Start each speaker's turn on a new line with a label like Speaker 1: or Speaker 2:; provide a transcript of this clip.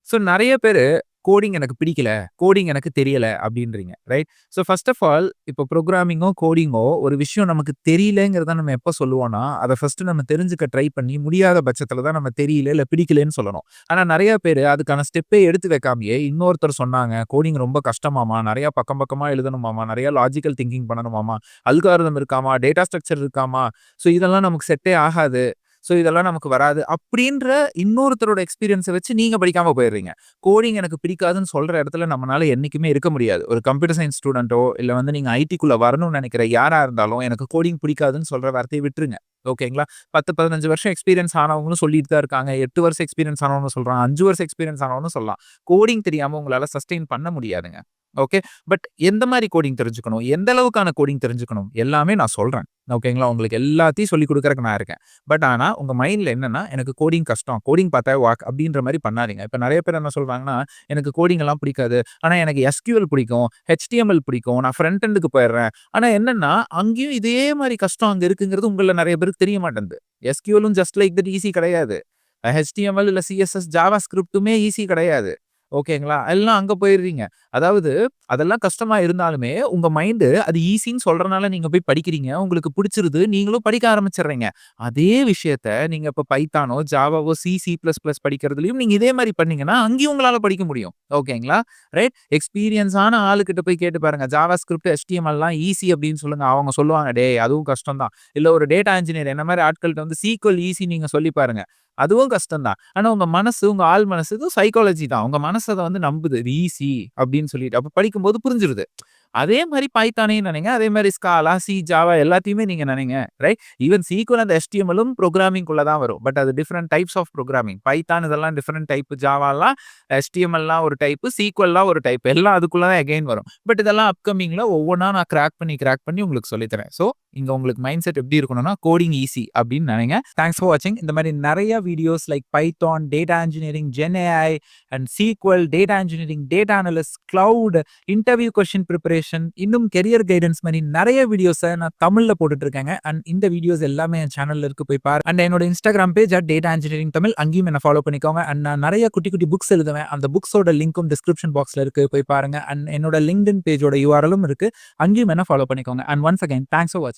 Speaker 1: So நெறைய பேரு coding எனக்கு பிடிக்கல, கோடிங் எனக்கு தெரியல அப்டின்றீங்க. Right? So first of all இப்போ புரோகிராமிங்கோ, கோடிங்கோ ஒரு விஷயம் நமக்கு தெரியலங்கிறத நம்ம எப்ப சொல்லுவோம்னா, அத ஃபர்ஸ்ட் நம்ம தெரிஞ்சுக்க ட்ரை பண்ணி முடியாத பட்சத்துல தான் நம்ம தெரியல, இல்ல பிடிக்கலன்னு சொல்லணும். ஆனா நெறைய பேரு அதுக்கான ஸ்டெப்பே எடுத்து வைக்காமயே, இன்னொருத்தர் சொன்னாங்க, கோடிங் ரொம்ப கஷ்டமாமா, நெறைய பக்கம் பக்கமா எழுதணுமாமா, நெறைய லாஜிக்கல் திங்கிங் பண்ணணுமாமா, அல்காரிதம் இருக்காமா, டேட்டா ஸ்ட்ரக்சர் இருக்காமா, ஸோ இதெல்லாம் நமக்கு செட்டே ஆகாது. ஸோ இதெல்லாம் நமக்கு வராது. அப்டின்ற இன்னொருத்தரோட எக்ஸ்பீரியன்ஸ வச்சு நீங்க படிக்காம போயிடுறீங்க. கோடிங் எனக்கு பிடிக்காதுன்னு சொல்ற இடத்துல நம்மனால என்னைக்குமே இருக்க முடியாது. ஒரு கம்ப்யூட்டர் சயன்ஸ் ஸ்டூடெண்ட்டோ, இல்ல வந்து நீங்க ஐடிக்குள்ள வரணும்னு நெனைக்கிற யாரா இருந்தாலும், எனக்கு கோடிங் பிடிக்காதுன்னு சொல்ற வார்த்தைய விட்டுருங்க. ஓகேங்களா? 10, 15 வருஷம் எக்ஸ்பீரியன்ஸ் ஆனவங்களும் சொல்லிட்டு தான் இருக்காங்க. 8 வருஷம் எக்ஸ்பீரியன்ஸ் ஆனவனும் சொல்றான். 5 வருஷம் எக்ஸ்பீரியன்ஸ் ஆனவனும் சொல்லலாம். கோடிங் தெரியாம உங்களால சஸ்டெயின் பண்ண முடியாதுங்க. ஓகே. பட் எந்த மாரி கோடிங் தெரிஞ்சுக்கணும்? எந்த அளவுக்கான கோடிங் தெரிஞ்சுக்கணும்? எல்லாமே நான் சொல்றேன். ஓகேங்களா? உங்களுக்கு எல்லாத்தையும் சொல்லிக் குடுக்கறக்கு நான் இருக்கேன். பட் ஆனா உங்க மைண்ட்ல என்னன்னா, எனக்கு கோடிங் கஷ்டம். கோடிங் பார்த்தாவே வாக் அப்டின்ற மாரி பண்ணாதீங்க. இப்ப நெறைய பேர் என்ன சொல்றாங்கன்னா, எனக்கு கோடிங் எல்லாம் பிடிக்காது. ஆனா எனக்கு SQL பிடிக்கும். HTML பிடிக்கும். நான் ஃப்ரண்ட் எண்டுக்கு போயிடுறேன். ஆனா என்னன்னா, அங்கேயும் இதே மாரி கஷ்டம் அங்க இருக்குங்கிறது உங்கள்ல நெறைய பேருக்கு தெரிய மாட்டேன்து. SQLம் ஜஸ்ட் லைக் தட் ஈஸி கிடையாது. HTML இல்ல CSS, ஜாவா ஸ்கிரிப்ட்டுமே ஈஸி கிடையாது. ஓகேங்களா? எல்லாம் அங்க போயிடுறீங்க. அதாவது அதெல்லாம் கஷ்டமா இருந்தாலுமே, உங்க மைண்ட் அது ஈஸின்னு சொல்றனால நீங்க போய் படிக்கிறீங்க. உங்களுக்கு புடிச்சிருது. நீங்களும் படிக்க ஆரம்பிச்சுடுறீங்க. அதே விஷயத்த நீங்க இப்ப பைத்தானோ, ஜாவாவோ, C++ படிக்கிறதுலயும் நீங்க இதே மாரி பண்ணீங்கன்னா, அங்கேயும் உங்களால படிக்க முடியும். ஓகேங்களா? ரைட்? எக்ஸ்பீரியன்ஸான ஆளுகிட்ட போய் கேட்டு பாருங்க. ஜாவா ஸ்கிரிப்ட், HTMLலாம் ஈஸி அப்படின்னு சொல்லுங்க. அவங்க சொல்லுவாங்க, "டேய் அதுவும் கஷ்டம் தான்." இல்ல ஒரு டேட்டா இன்ஜினியர் என்ன மாரி ஆட்கள்ட்ட வந்து SQL ஈஸி நீங்க சொல்லி பாருங்க. அதுவும் கஷ்டம் தான். ஆனா உங்க மனசு, உங்க ஆள் மனசு இது சைக்காலஜி தான். உங்க மனசு அத வந்து நம்புது. இது ஈஸி அப்படின்னு சொல்லிட்டு. அப்ப படிக்கும்போது புரிஞ்சிருது. அதே மாரி பைத்தானையும் நெனைங்க. அதே மாரி ஸ்காலா, ஜாவா எல்லாத்தையுமே நீங்க நெனைங்க. ரைட்? ஈவன் SQL அண்ட் HTMLம் புரோகிராமிங்குள்ள தான் வரும். பட் அது different types of programming. Python இதெல்லாம் டிஃபரண்ட் டைப். ஜாவாலாம், HTMLலாம் ஒரு டைப். SQLலாம் ஒரு டைப். எல்லாம் அதுக்குள்ள தான் அகைன் வரும். பட் இதெல்லாம் அப்கமிங்ல ஒவ்வொன்னா நான் கிராக் பண்ணி உங்களுக்கு சொல்லித் தரேன். ஸோ இங்க உங்களுக்கு மைண்ட் செட் எப்படி இருக்கணும்னா, கோடிங் ஈஸி அப்படின்னு நெனைங்க. தேங்க்ஸ் ஃபார் வாட்சிங். இந்த மாரி நெறைய videos like Python, data engineering, gen AI and SQL, data engineering, data analyst, cloud, interview question preparation, இன்னும் கெரியர் கைடன்ஸ் மாரி நெறைய வீடியோஸ நான் தமிழ்ல போட்டுட்டு இருக்கேங்க. அண்ட் இந்த வீடியோஸ் எல்லாமே என் சேனல்ல இருக்கு. போய் பாருங்க. அண்ட் என்னோட Instagram page @data engineering Tamil அங்கேயும் என்ன ஃபாலோ பண்ணிக்கோங்க. அண்ட் நான் நெறைய குட்டி குட்டி புக்ஸ் எழுதுவேன். அந்த புக்ஸோட லிங்க்கும் டிஸ்கிரிப்ஷன் பாக்ஸ்ல இருக்கு. போய் பாருங்க. அண்ட் என்னோட LinkedIn பேஜோட URLம் இருக்கு. அங்கேயும் என்ன ஃபாலோ பண்ணிக்கோங்க. And once again thanks for வாட்சிங்.